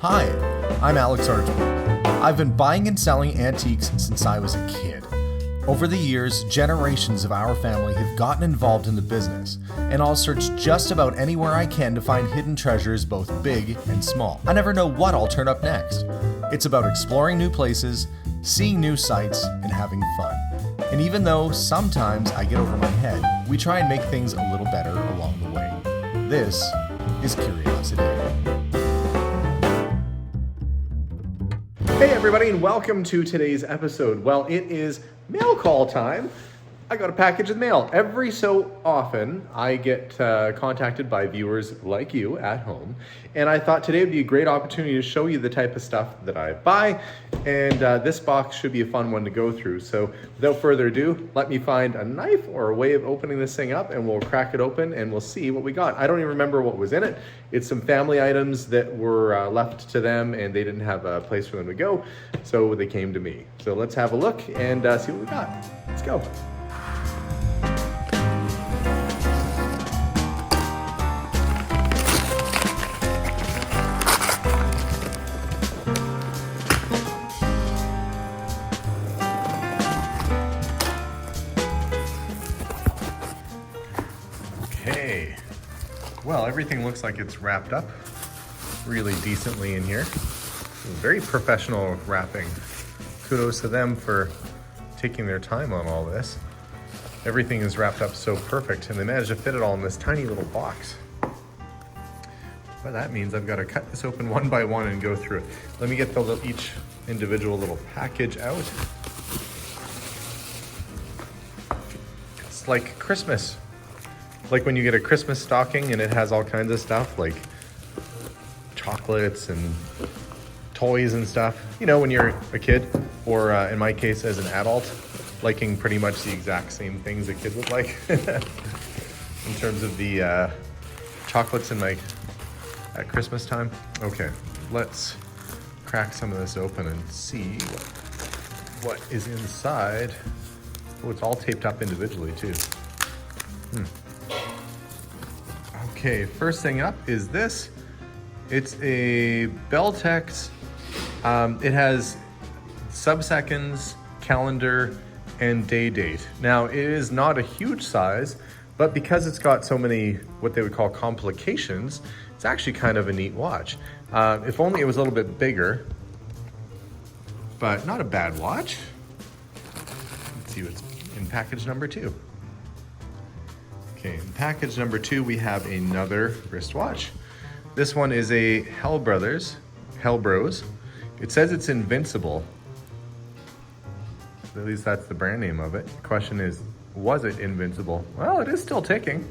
Hi, I'm Alex Archibald. I've been buying and selling antiques since I was a kid. Over the years, generations of our family have gotten involved in the business, and I'll search just about anywhere I can to find hidden treasures both big and small. I never know what I'll turn up next. It's about exploring new places, seeing new sights, and having fun. And even though sometimes I get over my head, we try and make things a little better along the way. This is Curiosity. Hey everybody, and welcome to today's episode. Well, it is mail call time. I got a package of mail. Every so often, I get contacted by viewers like you at home, and I thought today would be a great opportunity to show you the type of stuff that I buy, and this box should be a fun one to go through. So without further ado, let me find a knife or a way of opening this thing up, and we'll crack it open and we'll see what we got. I don't even remember what was in it. It's some family items that were left to them, and they didn't have a place for them to go, so they came to me. So let's have a look and see what we got. Let's go. Okay, well, everything looks like it's wrapped up really decently in here. Very professional wrapping. Kudos to them for taking their time on all this. Everything is wrapped up so perfect, and they managed to fit it all in this tiny little box. Well, that means I've got to cut this open one by one and go through it. Let me get each individual little package out. It's like Christmas. Like when you get a Christmas stocking and it has all kinds of stuff like chocolates and toys and stuff. You know, when you're a kid, or in my case as an adult, liking pretty much the exact same things a kid would like. In terms of the chocolates at Christmas time. Okay, let's crack some of this open and see what is inside. Oh, it's all taped up individually too. Okay, first thing up is this. It's a Beltex. It has sub-seconds, calendar, and day date. Now, it is not a huge size, but because it's got so many what they would call complications, it's actually kind of a neat watch. If only it was a little bit bigger, but not a bad watch. Let's see what's in package number 2. Okay, in package number 2, we have another wristwatch. This one is a Hellbros. It says it's invincible. At least that's the brand name of it. The question is, was it invincible? Well, it is still ticking.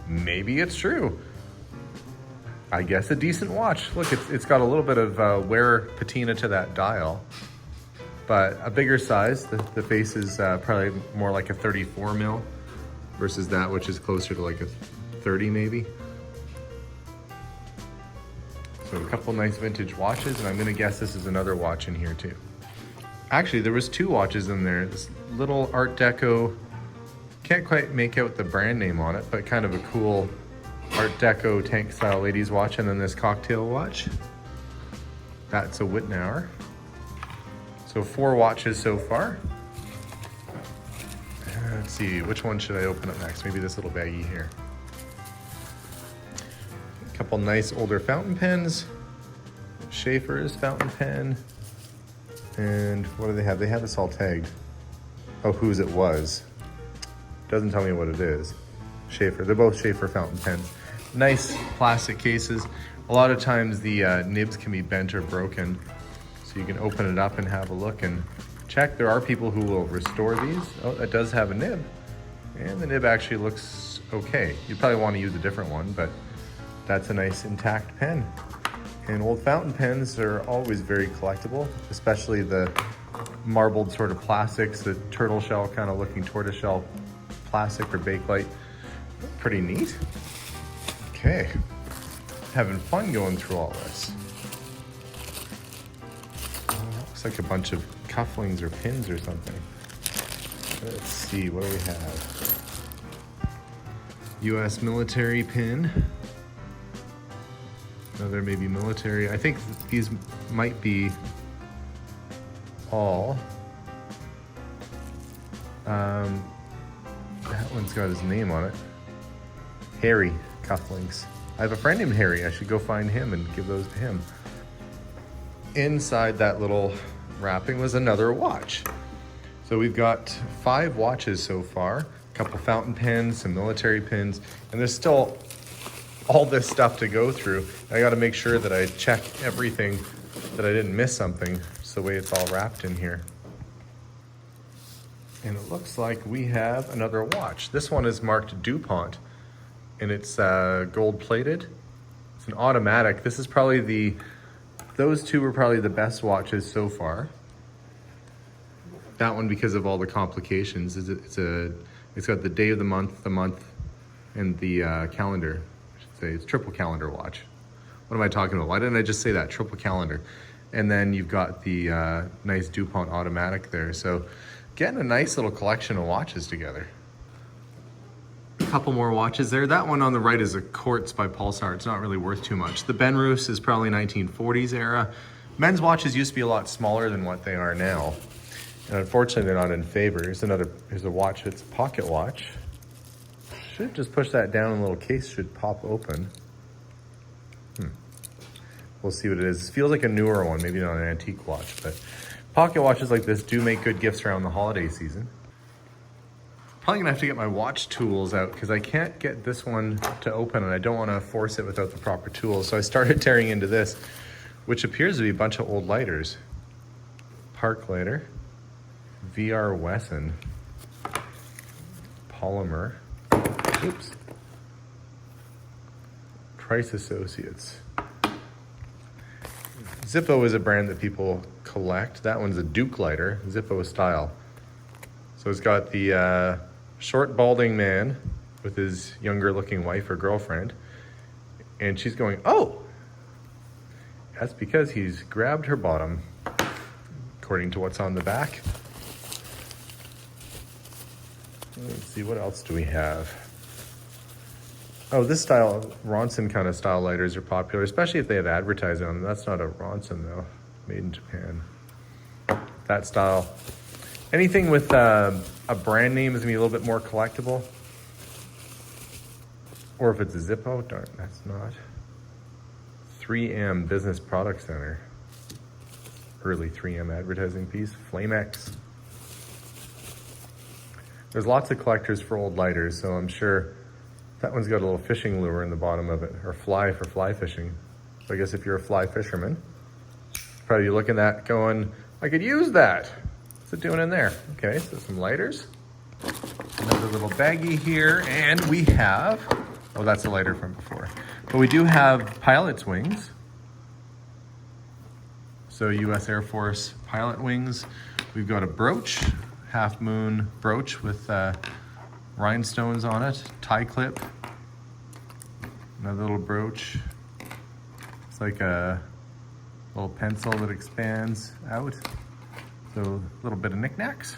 Maybe it's true. I guess a decent watch. Look, it's got a little bit of wear patina to that dial, but a bigger size. The face is probably more like a 34 mil. Versus that, which is closer to like a 30 maybe. So a couple nice vintage watches, and I'm gonna guess this is another watch in here too. Actually, there was 2 watches in there. This little Art Deco, can't quite make out the brand name on it, but kind of a cool Art Deco tank style ladies watch, and then this cocktail watch. That's a Wittenauer. So 4 watches so far. Let's see, which one should I open up next? Maybe this little baggie here. A couple nice older fountain pens. Schaefer's fountain pen. And what do they have? They have this all tagged. Oh, whose it was. Doesn't tell me what it is. Schaefer, they're both Schaefer fountain pens. Nice plastic cases. A lot of times the nibs can be bent or broken. So you can open it up and have a look and check. There are people who will restore these. Oh, that does have a nib. And the nib actually looks okay. You probably want to use a different one, but that's a nice intact pen. And old fountain pens are always very collectible, especially the marbled sort of plastics, the turtle shell kind of looking tortoiseshell plastic or bakelite. Pretty neat. Okay, having fun going through all this. Looks like a bunch of cufflings or pins or something. Let's see, what do we have? US military pin. Another maybe military. I think these might be all. That one's got his name on it. Harry cufflinks. I have a friend named Harry. I should go find him and give those to him. Inside that little wrapping was another watch. So we've got 5 watches so far, a couple fountain pens, some military pins, and there's still all this stuff to go through. I got to make sure that I check everything, that I didn't miss something, just the way it's all wrapped in here. And it looks like we have another watch. This one is marked DuPont, and it's gold plated. It's an automatic. This is probably those two were probably the best watches so far. That one, because of all the complications, it's got the day of the month, and the calendar. I should say it's triple calendar watch. What am I talking about? Why didn't I just say that? Triple calendar. And then you've got the nice DuPont automatic there. So getting a nice little collection of watches together. A couple more watches there. That one on the right is a Quartz by Pulsar. It's not really worth too much. The Benrus is probably 1940s era. Men's watches used to be a lot smaller than what they are now. And unfortunately, they're not in favor. Here's a watch. It's a pocket watch. Should just push that down and the little case should pop open. We'll see what it is. It feels like a newer one, maybe not an antique watch, but pocket watches like this do make good gifts around the holiday season. Probably gonna have to get my watch tools out because I can't get this one to open and I don't wanna force it without the proper tools. So I started tearing into this, which appears to be a bunch of old lighters. Park lighter, VR Wesson, polymer, oops, Price Associates. Zippo is a brand that people collect. That one's a Duke lighter, Zippo style. So it's got the short balding man with his younger looking wife or girlfriend. And she's going, oh! That's because he's grabbed her bottom, according to what's on the back. Let's see, what else do we have? Oh, this style, Ronson kind of style lighters are popular, especially if they have advertising on them. That's not a Ronson though, made in Japan. That style. Anything with a brand name is gonna be a little bit more collectible. Or if it's a Zippo, darn, that's not. 3M Business Product Center. Early 3M advertising piece, Flamex. There's lots of collectors for old lighters, so I'm sure that one's got a little fishing lure in the bottom of it, or fly for fly fishing. So I guess if you're a fly fisherman, probably looking at going, I could use that. What's it doing in there? Okay, so some lighters. Another little baggie here, and we have, oh, that's a lighter from before. But we do have pilot's wings. So US Air Force pilot wings. We've got a brooch, half moon brooch with rhinestones on it, tie clip, another little brooch. It's like a little pencil that expands out. So a little bit of knickknacks.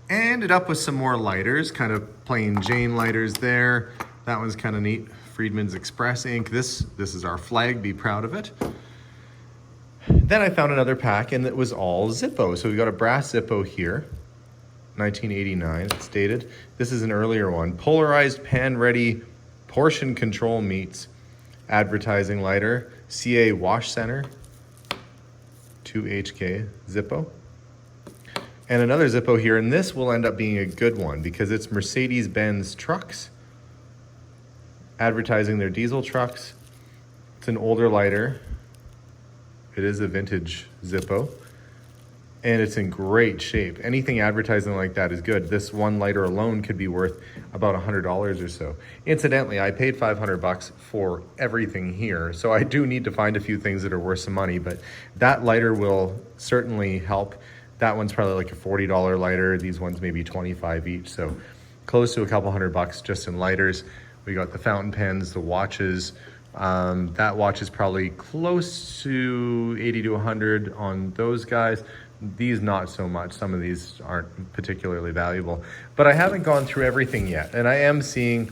Ended up with some more lighters, kind of plain Jane lighters there. That one's kind of neat. Friedman's Express ink. This is our flag, be proud of it. Then I found another pack and it was all Zippo. So we got a brass Zippo here. 1989, it's dated. This is an earlier one. Polarized pan ready portion control meets advertising lighter, CA wash center, 2HK Zippo. And another Zippo here, and this will end up being a good one because it's Mercedes-Benz trucks advertising their diesel trucks. It's an older lighter. It is a vintage Zippo. And it's in great shape. Anything advertising like that is good. This one lighter alone could be worth about $100 or so. Incidentally, I paid $500 for everything here, so I do need to find a few things that are worth some money, but that lighter will certainly help. That one's probably like a $40 lighter. These ones maybe 25 each, so close to a couple $100 just in lighters. We got the fountain pens, the watches. That watch is probably close to 80 to 100 on those guys. These not so much. Some of these aren't particularly valuable, but I haven't gone through everything yet, and I am seeing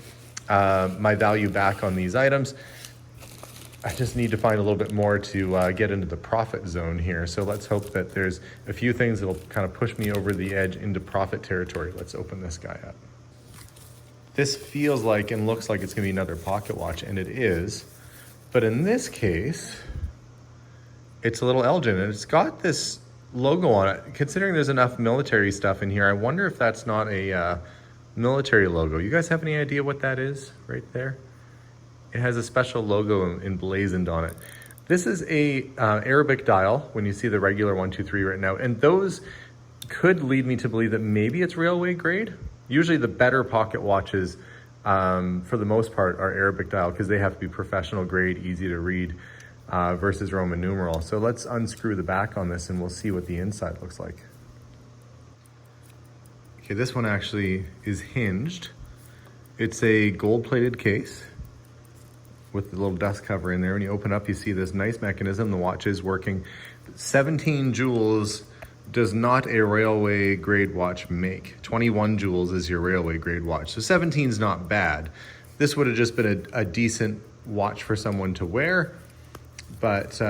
my value back on these items. I just need to find a little bit more to get into the profit zone here. So let's hope that there's a few things that'll kind of push me over the edge into profit territory. Let's open this guy up. This feels like and looks like it's gonna be another pocket watch, and it is. But in this case, it's a little Elgin, and it's got this logo on it. Considering there's enough military stuff in here, I wonder if that's not a military logo. You guys have any idea what that is right there? It has a special logo emblazoned on it. This is a Arabic dial when you see the regular 1, 2, 3 written out, and those could lead me to believe that maybe it's railway grade. Usually the better pocket watches, for the most part, are Arabic dial because they have to be professional grade, easy to read, versus Roman numeral. So let's unscrew the back on this and we'll see what the inside looks like. Okay, this one actually is hinged. It's a gold-plated case with the little dust cover in there. When you open up, you see this nice mechanism. The watch is working. 17 joules does not a railway grade watch make. 21 joules is your railway grade watch. So 17 is not bad. This would have just been a decent watch for someone to wear, but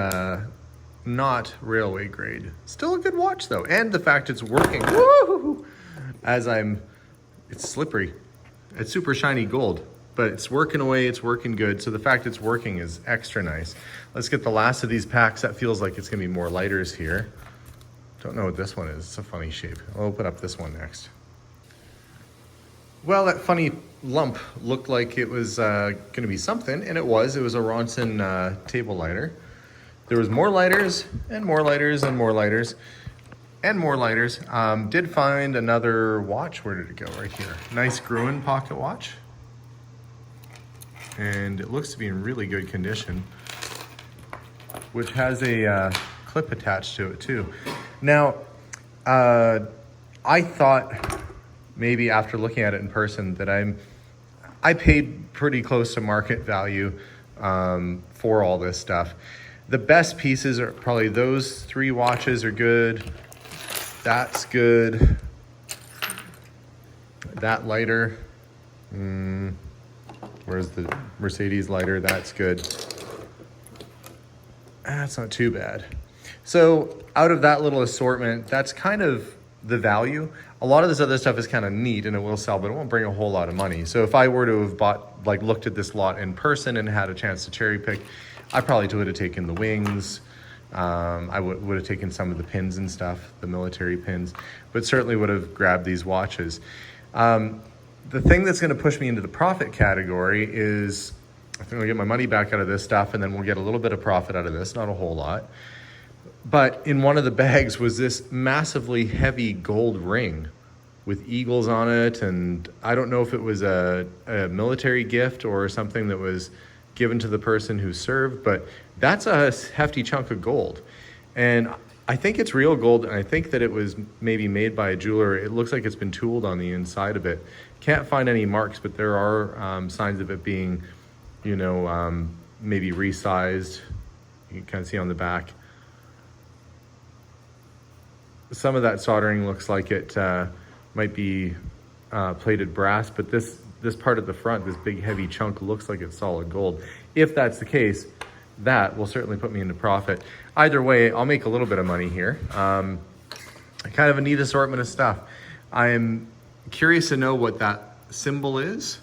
not railway grade. Still a good watch though. And the fact it's working, woo, it's slippery. It's super shiny gold, but it's working away, it's working good. So the fact it's working is extra nice. Let's get the last of these packs. That feels like it's gonna be more lighters here. Don't know what this one is. It's a funny shape. I'll open up this one next. Well, that funny lump looked like it was gonna be something, and it was. It was a Ronson table lighter. There was more lighters, and more lighters, and more lighters, and more lighters. Did find another watch. Where did it go? Right here. Nice Gruen pocket watch. And it looks to be in really good condition, which has a clip attached to it too. Now, I thought maybe after looking at it in person that I paid pretty close to market value for all this stuff. The best pieces are probably those 3 watches are good. That's good. That lighter, where's the Mercedes lighter? That's good. That's not too bad. So out of that little assortment, that's kind of the value. A lot of this other stuff is kind of neat and it will sell, but it won't bring a whole lot of money. So if I were to have looked at this lot in person and had a chance to cherry pick, I probably would have taken the wings. I would have taken some of the pins and stuff, the military pins, but certainly would have grabbed these watches. The thing that's going to push me into the profit category is I think I'll get my money back out of this stuff and then we'll get a little bit of profit out of this, not a whole lot. But in one of the bags was this massively heavy gold ring with eagles on it. And I don't know if it was a military gift or something that was given to the person who served, but that's a hefty chunk of gold. And I think it's real gold, and I think that it was maybe made by a jeweler. It looks like it's been tooled on the inside of it. Can't find any marks, but there are signs of it being, maybe resized. You can kind of see on the back. Some of that soldering looks like it might be plated brass, but this part at the front, this big heavy chunk, looks like it's solid gold. If that's the case, that will certainly put me into profit. Either way, I'll make a little bit of money here. Kind of a neat assortment of stuff. I am curious to know what that symbol is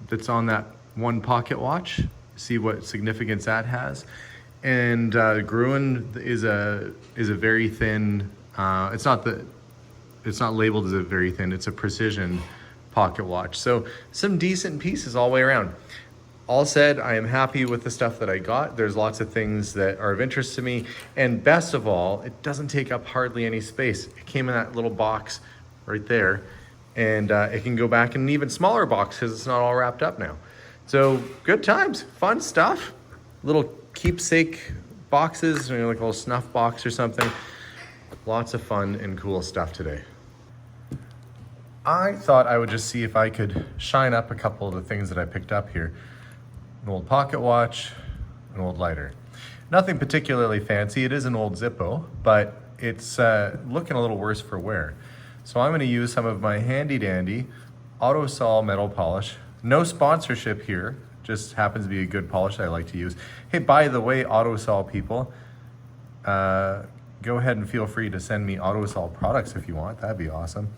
that's on that one pocket watch, see what significance that has. And Gruen is a very thin, it's not labeled as a very thin, it's a precision pocket watch. So some decent pieces all the way around. All said, I am happy with the stuff that I got. There's lots of things that are of interest to me. And best of all, it doesn't take up hardly any space. It came in that little box right there. And it can go back in an even smaller box because it's not all wrapped up now. So good times, fun stuff. Little keepsake boxes, like a little snuff box or something. Lots of fun and cool stuff today. I thought I would just see if I could shine up a couple of the things that I picked up here. An old pocket watch, an old lighter. Nothing particularly fancy. It is an old Zippo, but it's looking a little worse for wear. So I'm gonna use some of my handy dandy Autosol metal polish. No sponsorship here. Just happens to be a good polish that I like to use. Hey, by the way, AutoSol people, go ahead and feel free to send me AutoSol products if you want. That'd be awesome.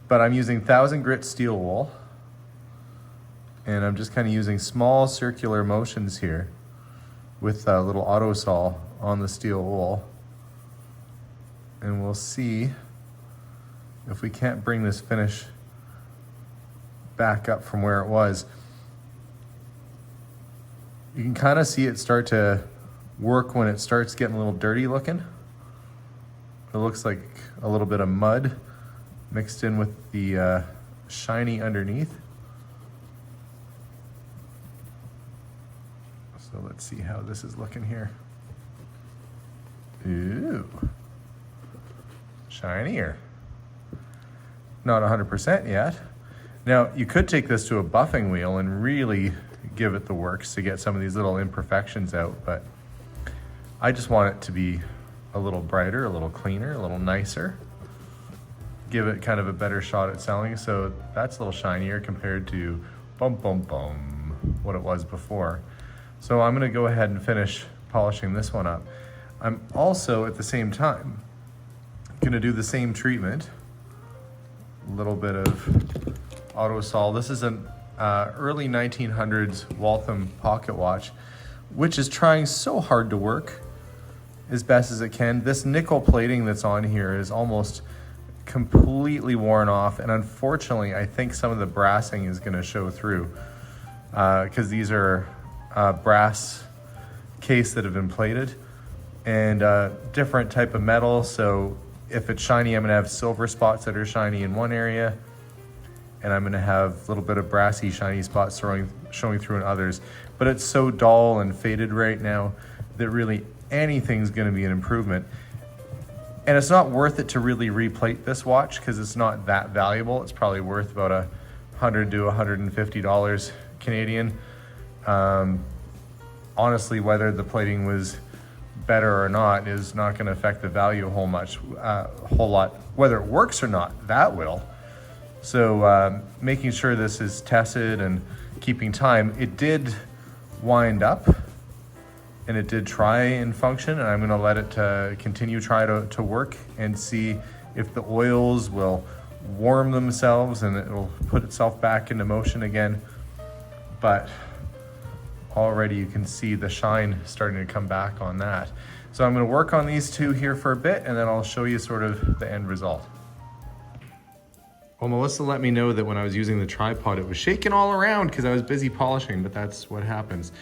But I'm using 1000 grit steel wool, and I'm just kind of using small circular motions here with a little AutoSol on the steel wool. And we'll see if we can't bring this finish back up from where it was. You can kind of see it start to work when it starts getting a little dirty looking. It looks like a little bit of mud mixed in with the shiny underneath. So let's see how this is looking here. Ooh, shinier. Not 100% yet. Now, you could take this to a buffing wheel and really give it the works to get some of these little imperfections out, but I just want it to be a little brighter, a little cleaner, a little nicer. Give it kind of a better shot at selling. So that's a little shinier compared to what it was before. So I'm gonna go ahead and finish polishing this one up. I'm also at the same time gonna do the same treatment. A little bit of AutoSol. This is an early 1900s Waltham pocket watch, which is trying so hard to work as best as it can. This nickel plating that's on here is almost completely worn off, and unfortunately I think some of the brassing is going to show through because these are brass case that have been plated and different type of metal. So if it's shiny, I'm going to have silver spots that are shiny in one area, and I'm going to have a little bit of brassy shiny spots showing through in others. But it's so dull and faded right now that really anything's going to be an improvement. And it's not worth it to really replate this watch because it's not that valuable. It's probably worth about $100 to $150 Canadian. Honestly, whether the plating was better or not is not going to affect the value a whole lot. Whether it works or not, that will. So making sure this is tested and keeping time. It did wind up and it did try and function, and I'm going to let it continue try to work and see if the oils will warm themselves and it will put itself back into motion again. But already you can see the shine starting to come back on that. So I'm going to work on these two here for a bit, and then I'll show you sort of the end result. Well, Melissa let me know that when I was using the tripod, it was shaking all around because I was busy polishing, but that's what happens.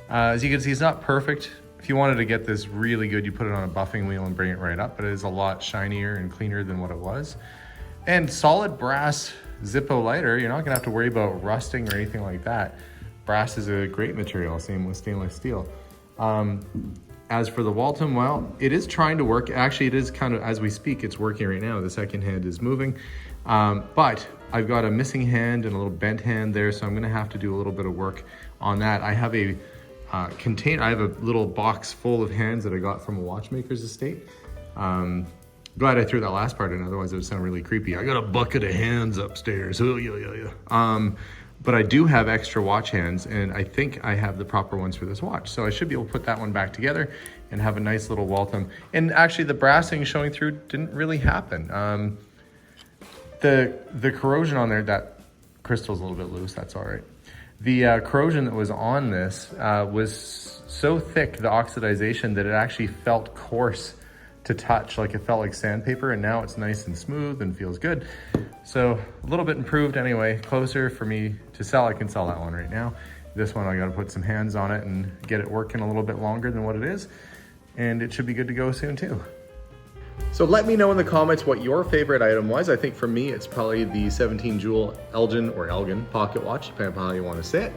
As you can see, it's not perfect. If you wanted to get this really good, you put it on a buffing wheel and bring it right up, but it is a lot shinier and cleaner than what it was. And solid brass Zippo lighter, you're not gonna have to worry about rusting or anything like that. Brass is a great material, same with stainless steel. As for the Waltham, well, it is trying to work. Actually, it is kind of, as we speak, it's working right now. The second hand is moving, but I've got a missing hand and a little bent hand there, so I'm gonna have to do a little bit of work on that. I have a I have a little box full of hands that I got from a watchmaker's estate. Glad I threw that last part in, otherwise it would sound really creepy. I got a bucket of hands upstairs. Oh, yeah. But I do have extra watch hands, and I think I have the proper ones for this watch. So I should be able to put that one back together and have a nice little Waltham. And actually the brassing showing through didn't really happen. The corrosion on there, that crystal's a little bit loose, that's all right. The corrosion that was on this was so thick, the oxidization, that it actually felt coarse to touch, like it felt like sandpaper, and now it's nice and smooth and feels good. So a little bit improved anyway, closer for me to sell. I can sell that one right now. This one I gotta put some hands on it and get it working a little bit longer than what it is, and it should be good to go soon too. So let me know in the comments what your favorite item was. I think for me, it's probably the 17 jewel Elgin or Elgin pocket watch, depending on how you want to say it.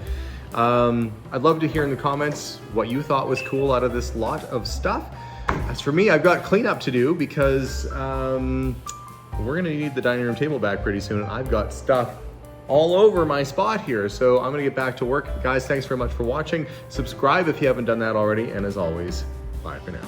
I'd love to hear in the comments what you thought was cool out of this lot of stuff. As for me, I've got cleanup to do because we're gonna need the dining room table back pretty soon, and I've got stuff all over my spot here. So I'm gonna get back to work. Guys, thanks very much for watching. Subscribe if you haven't done that already, and as always, bye for now.